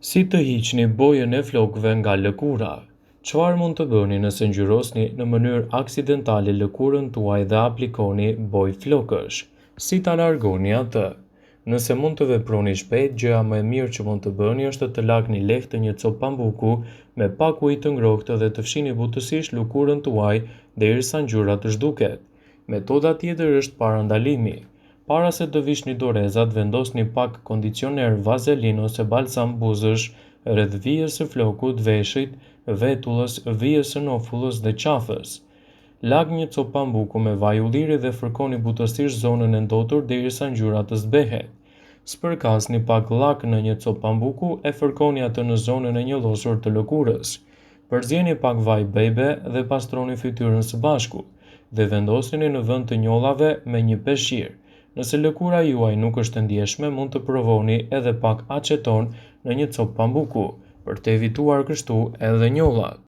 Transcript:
Si të hiqni bojën e flokëve nga lëkura? Çfarë mund të bëni nëse ngjyrosni në mënyrë aksidentale lëkurën tuaj dhe aplikoni bojë flokësh? Si ta largoni atë? Nëse mund të veproni shpejt, gjëja më e mirë që mund të bëni është të lagni lehtë një copë pambuku me pak ujë të ngrohtë dhe të fshini butësisht lëkurën tuaj derisa ngjyra të zhduket. Metoda tjetër është parandalimi. Para se të vishni dorezat, vendosni pak kondicioner, vazelin ose balsam buzësh rreth vijës së flokut, veshit, vetullës, vijës së nofullës dhe qafës. Lagni një copë pambuku me vaj ulliri dhe fërkoni butësisht zonën e ndotur derisa ngjyra të zbehet. Spërkasni pak llak në një copë pambuku e fërkoni atë në zonën e njëllosur të lëkurës. Përzieni pak vaj bejbe dhe pastroni fytyrën së bashku dhe vendoseni në vend të njollave me një peshqir. Nëse lëkura juaj nuk është e ndjeshme, mund të provoni edhe pak aceton në një copë pambuku, për të evituar kështu edhe njollat.